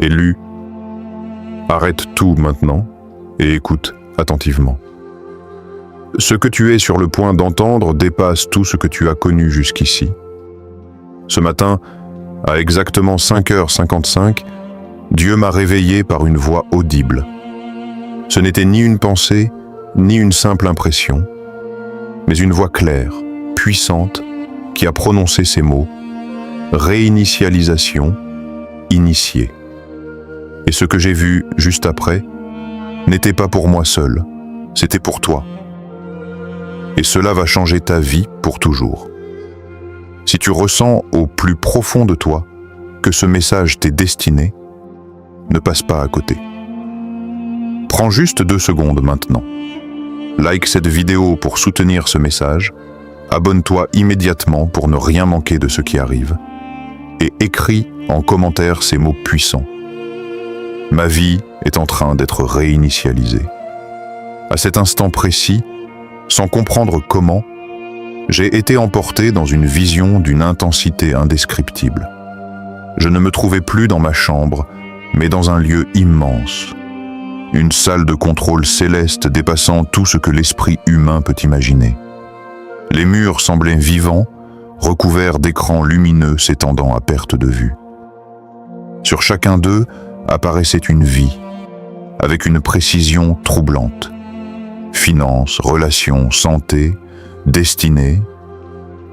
et lu. Arrête tout maintenant et écoute attentivement. Ce que tu es sur le point d'entendre dépasse tout ce que tu as connu jusqu'ici. Ce matin, à exactement 5h55, Dieu m'a réveillé par une voix audible. Ce n'était ni une pensée, ni une simple impression, mais une voix claire, puissante, qui a prononcé ces mots « réinitialisation, initié ». Et ce que j'ai vu juste après n'était pas pour moi seul, c'était pour toi. Et cela va changer ta vie pour toujours. Si tu ressens au plus profond de toi que ce message t'est destiné, ne passe pas à côté. Prends juste 2 secondes maintenant. Like cette vidéo pour soutenir ce message, abonne-toi immédiatement pour ne rien manquer de ce qui arrive, et écris en commentaire ces mots puissants. Ma vie est en train d'être réinitialisée. À cet instant précis, sans comprendre comment, j'ai été emporté dans une vision d'une intensité indescriptible. Je ne me trouvais plus dans ma chambre, mais dans un lieu immense. Une salle de contrôle céleste dépassant tout ce que l'esprit humain peut imaginer. Les murs semblaient vivants, recouverts d'écrans lumineux s'étendant à perte de vue. Sur chacun d'eux apparaissait une vie, avec une précision troublante. Finances, relations, santé, destinée.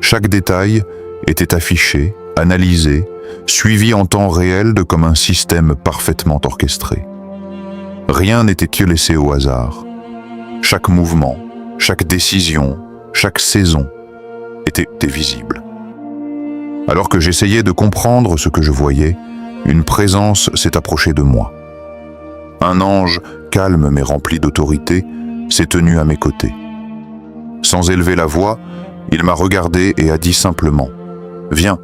Chaque détail était affiché, analysé, suivi en temps réel comme un système parfaitement orchestré. Rien n'était laissé au hasard. Chaque mouvement, chaque décision, chaque saison était visible. Alors que j'essayais de comprendre ce que je voyais, une présence s'est approchée de moi. Un ange, calme mais rempli d'autorité, s'est tenu à mes côtés. Sans élever la voix, il m'a regardé et a dit simplement « Viens,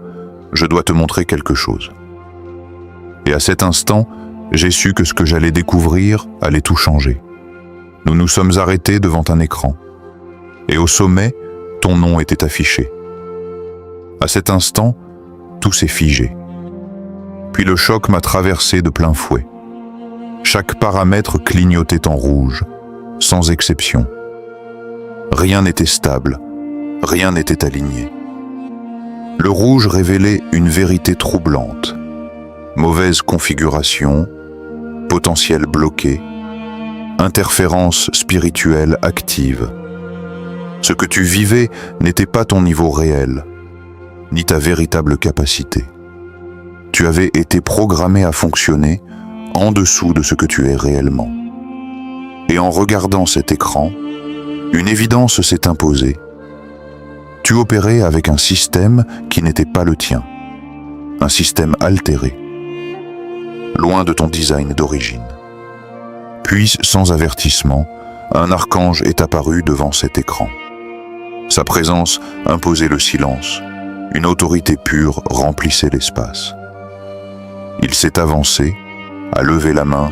je dois te montrer quelque chose. » Et à cet instant, j'ai su que ce que j'allais découvrir allait tout changer. Nous nous sommes arrêtés devant un écran. Et au sommet, ton nom était affiché. À cet instant, tout s'est figé. Puis le choc m'a traversé de plein fouet. Chaque paramètre clignotait en rouge, sans exception. Rien n'était stable, rien n'était aligné. Le rouge révélait une vérité troublante. Mauvaise configuration, potentiel bloqué, interférence spirituelle active. Ce que tu vivais n'était pas ton niveau réel, ni ta véritable capacité. Tu avais été programmé à fonctionner en dessous de ce que tu es réellement. Et en regardant cet écran, une évidence s'est imposée. Tu opérais avec un système qui n'était pas le tien, un système altéré, loin de ton design d'origine. Puis, sans avertissement, un archange est apparu devant cet écran. Sa présence imposait le silence, une autorité pure remplissait l'espace. Il s'est avancé, a levé la main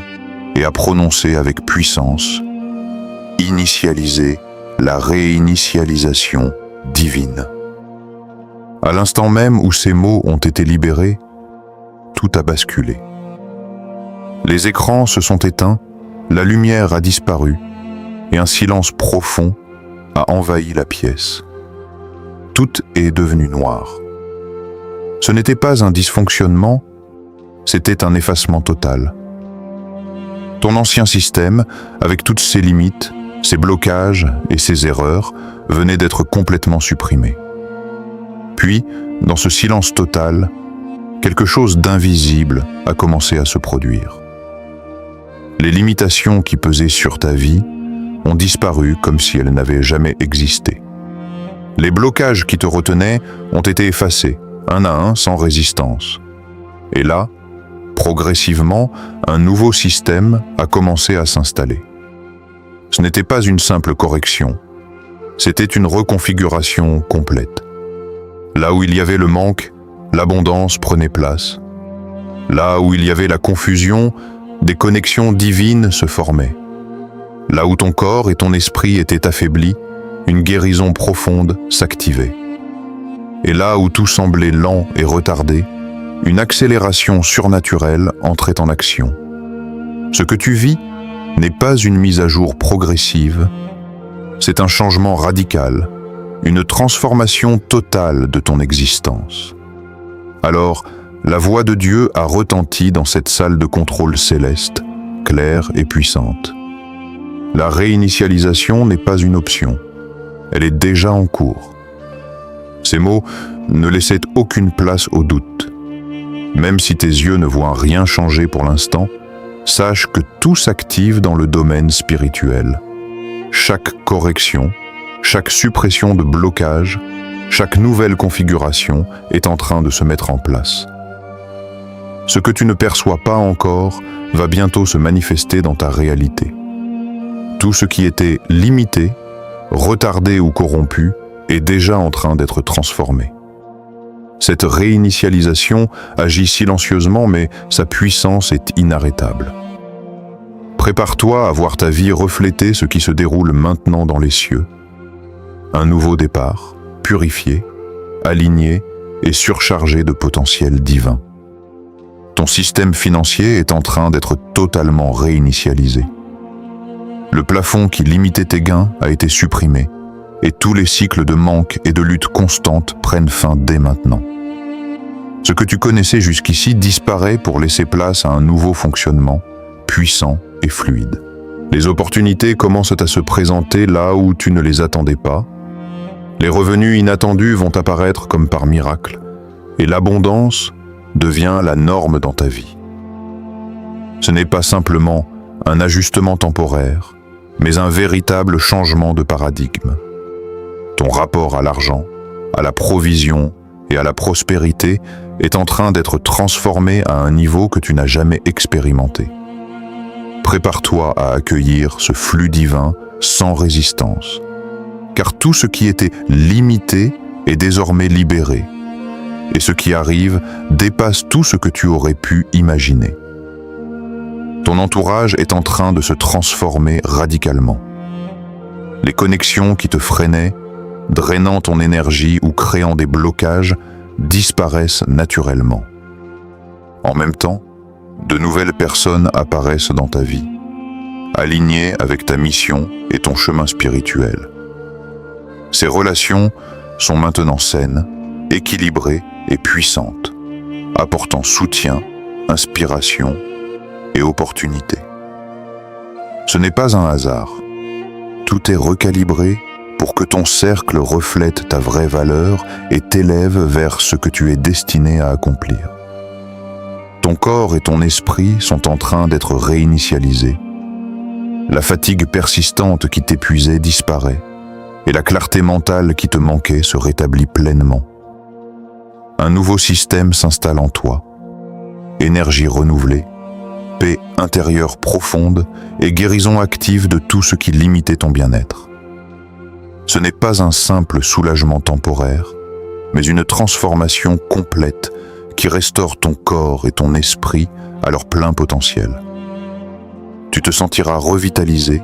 et a prononcé avec puissance « Initialiser la réinitialisation divine ». À l'instant même où ces mots ont été libérés, tout a basculé. Les écrans se sont éteints, la lumière a disparu et un silence profond a envahi la pièce. Tout est devenu noir. Ce n'était pas un dysfonctionnement, c'était un effacement total. Ton ancien système, avec toutes ses limites, ses blocages et ses erreurs, venait d'être complètement supprimé. Puis, dans ce silence total, quelque chose d'invisible a commencé à se produire. Les limitations qui pesaient sur ta vie ont disparu comme si elles n'avaient jamais existé. Les blocages qui te retenaient ont été effacés, un à un, sans résistance. Et là, progressivement, un nouveau système a commencé à s'installer. Ce n'était pas une simple correction, c'était une reconfiguration complète. Là où il y avait le manque, l'abondance prenait place. Là où il y avait la confusion, des connexions divines se formaient. Là où ton corps et ton esprit étaient affaiblis, une guérison profonde s'activait. Et là où tout semblait lent et retardé, une accélération surnaturelle entrait en action. Ce que tu vis n'est pas une mise à jour progressive, c'est un changement radical, une transformation totale de ton existence. Alors, la voix de Dieu a retenti dans cette salle de contrôle céleste, claire et puissante. La réinitialisation n'est pas une option, elle est déjà en cours. Ces mots ne laissaient aucune place au doute. Même si tes yeux ne voient rien changer pour l'instant, sache que tout s'active dans le domaine spirituel. Chaque correction, chaque suppression de blocage, chaque nouvelle configuration est en train de se mettre en place. Ce que tu ne perçois pas encore va bientôt se manifester dans ta réalité. Tout ce qui était limité, retardé ou corrompu est déjà en train d'être transformé. Cette réinitialisation agit silencieusement, mais sa puissance est inarrêtable. Prépare-toi à voir ta vie refléter ce qui se déroule maintenant dans les cieux. Un nouveau départ, purifié, aligné et surchargé de potentiel divin. Ton système financier est en train d'être totalement réinitialisé. Le plafond qui limitait tes gains a été supprimé et tous les cycles de manque et de lutte constante prennent fin dès maintenant. Ce que tu connaissais jusqu'ici disparaît pour laisser place à un nouveau fonctionnement, puissant et fluide. Les opportunités commencent à se présenter là où tu ne les attendais pas. Les revenus inattendus vont apparaître comme par miracle et l'abondance devient la norme dans ta vie. Ce n'est pas simplement un ajustement temporaire, mais un véritable changement de paradigme. Ton rapport à l'argent, à la provision et à la prospérité est en train d'être transformé à un niveau que tu n'as jamais expérimenté. Prépare-toi à accueillir ce flux divin sans résistance, car tout ce qui était limité est désormais libéré, et ce qui arrive dépasse tout ce que tu aurais pu imaginer. Ton entourage est en train de se transformer radicalement. Les connexions qui te freinaient, drainant ton énergie ou créant des blocages, disparaissent naturellement. En même temps, de nouvelles personnes apparaissent dans ta vie, alignées avec ta mission et ton chemin spirituel. Ces relations sont maintenant saines, équilibrées et puissantes, apportant soutien, inspiration et opportunité. Ce n'est pas un hasard. Tout est recalibré pour que ton cercle reflète ta vraie valeur et t'élève vers ce que tu es destiné à accomplir. Ton corps et ton esprit sont en train d'être réinitialisés. La fatigue persistante qui t'épuisait disparaît et la clarté mentale qui te manquait se rétablit pleinement. Un nouveau système s'installe en toi. Énergie renouvelée, paix intérieure profonde et guérison active de tout ce qui limitait ton bien-être. Ce n'est pas un simple soulagement temporaire, mais une transformation complète qui restaure ton corps et ton esprit à leur plein potentiel. Tu te sentiras revitalisé,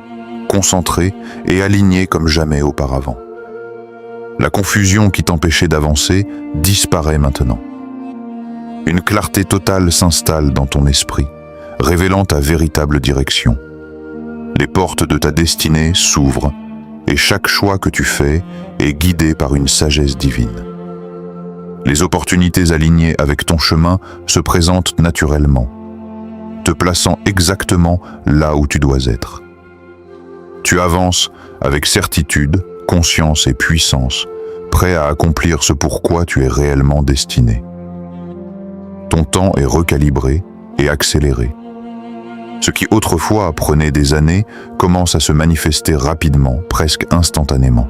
concentré et aligné comme jamais auparavant. La confusion qui t'empêchait d'avancer disparaît maintenant. Une clarté totale s'installe dans ton esprit, révélant ta véritable direction. Les portes de ta destinée s'ouvrent et chaque choix que tu fais est guidé par une sagesse divine. Les opportunités alignées avec ton chemin se présentent naturellement, te plaçant exactement là où tu dois être. Tu avances avec certitude, conscience et puissance, prêt à accomplir ce pourquoi tu es réellement destiné. Ton temps est recalibré et accéléré. Ce qui autrefois prenait des années commence à se manifester rapidement, presque instantanément.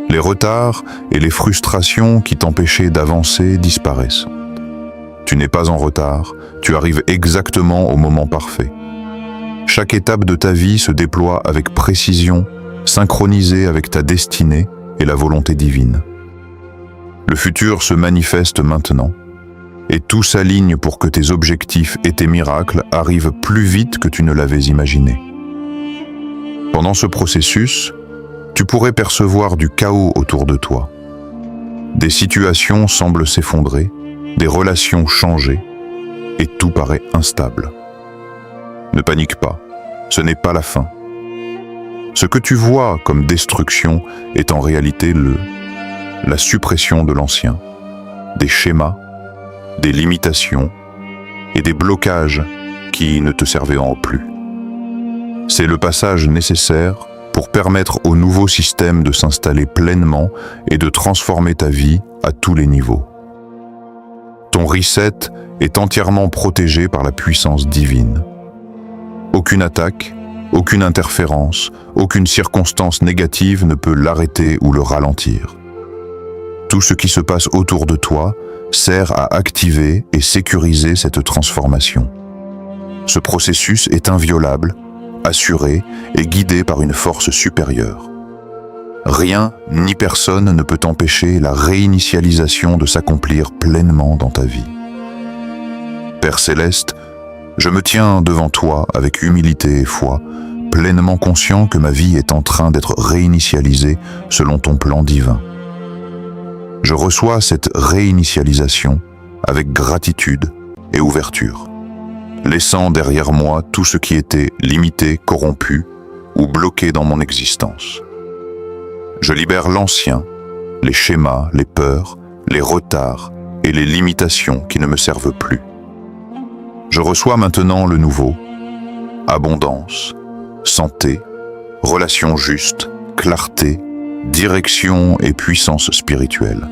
Les retards et les frustrations qui t'empêchaient d'avancer disparaissent. Tu n'es pas en retard, tu arrives exactement au moment parfait. Chaque étape de ta vie se déploie avec précision, synchronisée avec ta destinée et la volonté divine. Le futur se manifeste maintenant, et tout s'aligne pour que tes objectifs et tes miracles arrivent plus vite que tu ne l'avais imaginé. Pendant ce processus, tu pourrais percevoir du chaos autour de toi. Des situations semblent s'effondrer, des relations changées, et tout paraît instable. Ne panique pas, ce n'est pas la fin. Ce que tu vois comme destruction est en réalité la suppression de l'ancien, des schémas, des limitations et des blocages qui ne te servaient en plus. C'est le passage nécessaire pour permettre au nouveau système de s'installer pleinement et de transformer ta vie à tous les niveaux. Ton reset est entièrement protégé par la puissance divine. Aucune attaque, aucune interférence, aucune circonstance négative ne peut l'arrêter ou le ralentir. Tout ce qui se passe autour de toi sert à activer et sécuriser cette transformation. Ce processus est inviolable, assuré et guidé par une force supérieure. Rien ni personne ne peut empêcher la réinitialisation de s'accomplir pleinement dans ta vie. Père Céleste, je me tiens devant toi avec humilité et foi, pleinement conscient que ma vie est en train d'être réinitialisée selon ton plan divin. Je reçois cette réinitialisation avec gratitude et ouverture, laissant derrière moi tout ce qui était limité, corrompu ou bloqué dans mon existence. Je libère l'ancien, les schémas, les peurs, les retards et les limitations qui ne me servent plus. Je reçois maintenant le nouveau, abondance, santé, relations justes, clarté, direction et puissance spirituelle.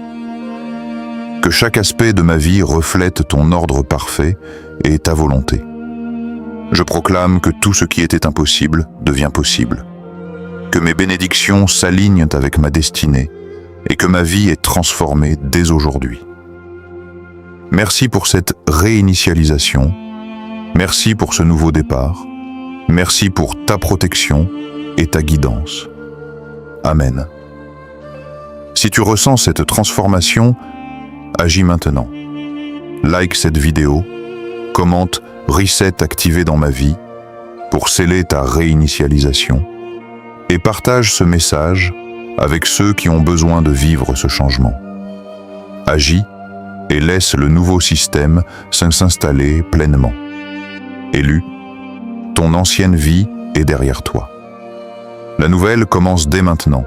Que chaque aspect de ma vie reflète ton ordre parfait et ta volonté. Je proclame que tout ce qui était impossible devient possible, que mes bénédictions s'alignent avec ma destinée et que ma vie est transformée dès aujourd'hui. Merci pour cette réinitialisation, merci pour ce nouveau départ, merci pour ta protection et ta guidance. Amen. Si tu ressens cette transformation, agis maintenant. Like cette vidéo, commente « Reset activé dans ma vie » pour sceller ta réinitialisation et partage ce message avec ceux qui ont besoin de vivre ce changement. Agis et laisse le nouveau système s'installer pleinement. Élu, ton ancienne vie est derrière toi. La nouvelle commence dès maintenant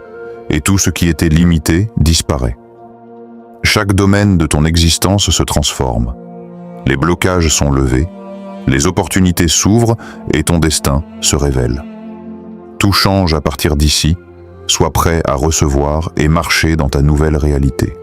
et tout ce qui était limité disparaît. Chaque domaine de ton existence se transforme. Les blocages sont levés, les opportunités s'ouvrent et ton destin se révèle. Tout change à partir d'ici, sois prêt à recevoir et marcher dans ta nouvelle réalité.